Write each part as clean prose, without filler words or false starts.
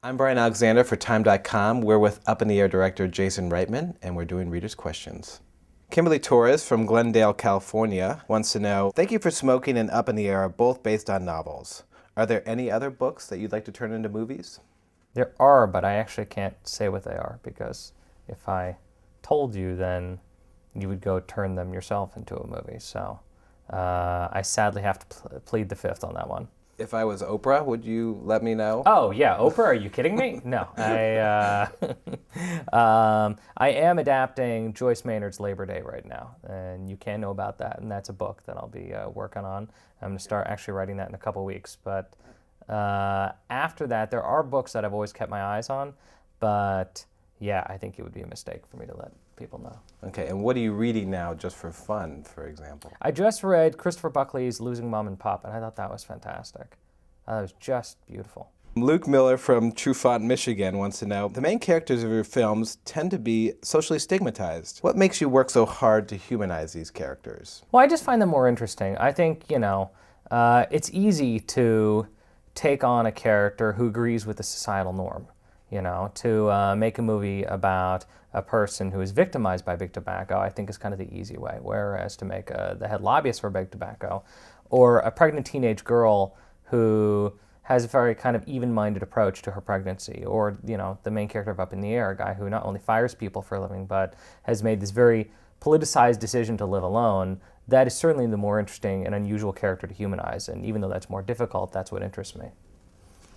I'm Brian Alexander for Time.com. We're with Up in the Air director Jason Reitman, and we're doing Readers' Questions. Kimberly Torres from Glendale, California wants to know, thank you for smoking and Up in the Air are both based on novels. Are there any other books that you'd like to turn into movies? There are, but I actually can't say what they are because if I told you, then you would go turn them yourself into a movie. So I sadly have to plead the fifth on that one. If I was Oprah, would you let me know? Oh, yeah, Oprah, are you kidding me? No. I am adapting Joyce Maynard's Labor Day right now, and you can know about that, and that's a book that I'll be working on. I'm going to start actually writing that in a couple weeks. But after that, there are books that I've always kept my eyes on, but yeah, I think it would be a mistake for me to let people know. Okay, and what are you reading now just for fun, for example? I just read Christopher Buckley's Losing Mom and Pop, and I thought that was fantastic. It was just beautiful. Luke Miller from Trufant, Michigan wants to know, the main characters of your films tend to be socially stigmatized. What makes you work so hard to humanize these characters? Well, I just find them more interesting. I think, it's easy to take on a character who agrees with the societal norm. To make a movie about a person who is victimized by big tobacco, I think is kind of the easy way. Whereas to make the head lobbyist for big tobacco, or a pregnant teenage girl who has a very kind of even-minded approach to her pregnancy, or the main character of Up in the Air, a guy who not only fires people for a living, but has made this very politicized decision to live alone. That is certainly the more interesting and unusual character to humanize, and even though that's more difficult, that's what interests me.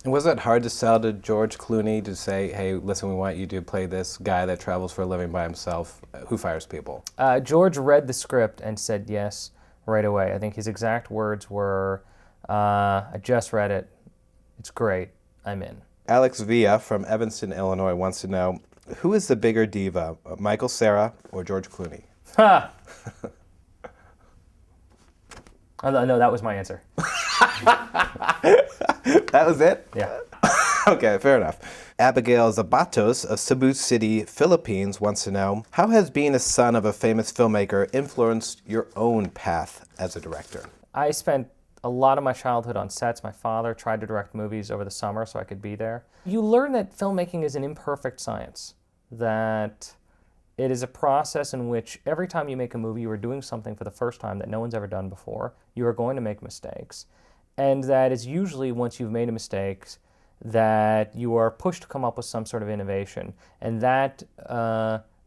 And was it hard to sell to George Clooney to say, hey, listen, we want you to play this guy that travels for a living by himself, who fires people? George read the script and said yes right away. I think his exact words were, I just read it, it's great, I'm in. Alex Villa from Evanston, Illinois wants to know, who is the bigger diva, Michael Cera or George Clooney? Ha! Oh, no, that was my answer. That was it? Yeah. Okay, fair enough. Abigail Zabatos of Cebu City, Philippines wants to know, how has being a son of a famous filmmaker influenced your own path as a director? I spent a lot of my childhood on sets. My father tried to direct movies over the summer so I could be there. You learn that filmmaking is an imperfect science, that it is a process in which every time you make a movie, you are doing something for the first time that no one's ever done before. You are going to make mistakes. And that is usually, once you've made a mistake, that you are pushed to come up with some sort of innovation. And that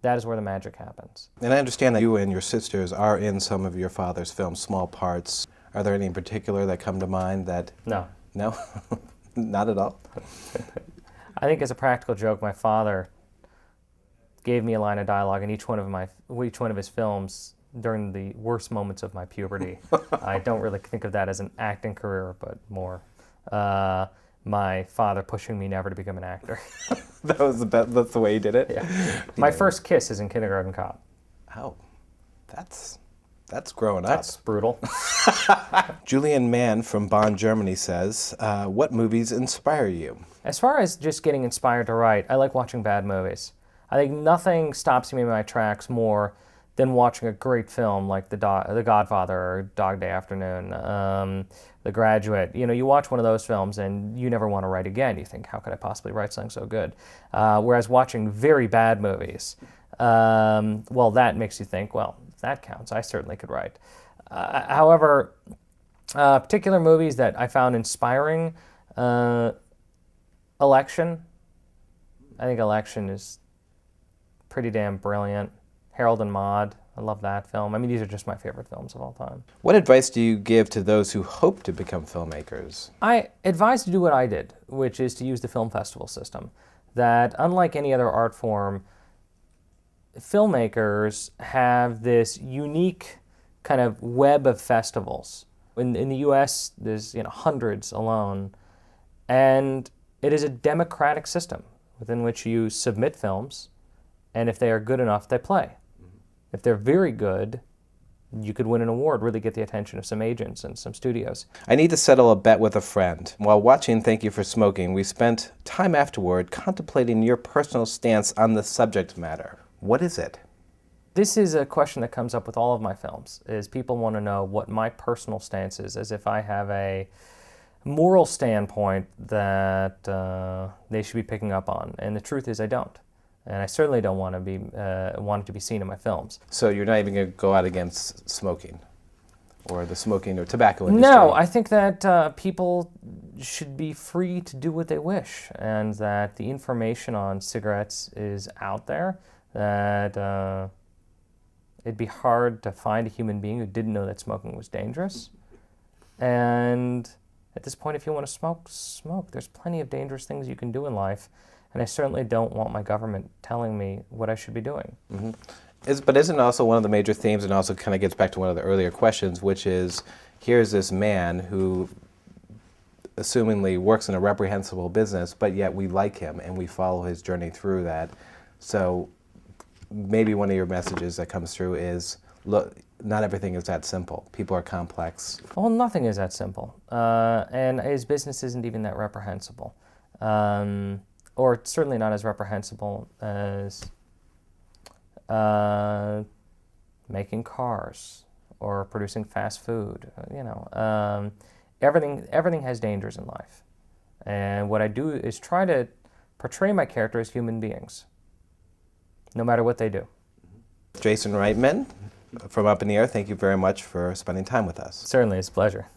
is where the magic happens. And I understand that you and your sisters are in some of your father's films, small parts. Are there any in particular that come to mind that... No. No? Not at all? I think as a practical joke, my father gave me a line of dialogue in each one of his films during the worst moments of my puberty. I don't really think of that as an acting career, but more my father pushing me never to become an actor. That's the way he did it? Yeah. My first kiss is in Kindergarten Cop. Oh, that's growing up. That's brutal. Julian Mann from Bonn, Germany says, what movies inspire you? As far as just getting inspired to write, I like watching bad movies. I think nothing stops me in my tracks more than watching a great film like The Godfather or Dog Day Afternoon, The Graduate. You watch one of those films and you never want to write again. You think, how could I possibly write something so good? Whereas watching very bad movies, that makes you think, well, if that counts, I certainly could write. However, particular movies that I found inspiring, Election. I think Election is pretty damn brilliant. Harold and Maude, I love that film. I mean, these are just my favorite films of all time. What advice do you give to those who hope to become filmmakers? I advise to do what I did, which is to use the film festival system. That unlike any other art form, filmmakers have this unique kind of web of festivals. In the U.S., there's hundreds alone, and it is a democratic system within which you submit films, and if they are good enough, they play. If they're very good, you could win an award, really get the attention of some agents and some studios. I need to settle a bet with a friend. While watching Thank You for Smoking, we spent time afterward contemplating your personal stance on the subject matter. What is it? This is a question that comes up with all of my films, is people want to know what my personal stance is, as if I have a moral standpoint that they should be picking up on. And the truth is, I don't. And I certainly don't want it to be seen in my films. So you're not even going to go out against smoking, or the smoking or tobacco industry? No, I think that people should be free to do what they wish, and that the information on cigarettes is out there, that it'd be hard to find a human being who didn't know that smoking was dangerous. And at this point, if you want to smoke, smoke. There's plenty of dangerous things you can do in life, and I certainly don't want my government telling me what I should be doing. Mm-hmm. But isn't also one of the major themes, and also kind of gets back to one of the earlier questions, which is, here's this man who assumingly works in a reprehensible business, but yet we like him and we follow his journey through that. So maybe one of your messages that comes through is, look, not everything is that simple. People are complex. Well, nothing is that simple. And his business isn't even that reprehensible. Or certainly not as reprehensible as making cars or producing fast food. Everything has dangers in life. And what I do is try to portray my character as human beings, no matter what they do. Jason Reitman from Up in the Air, thank you very much for spending time with us. Certainly, it's a pleasure.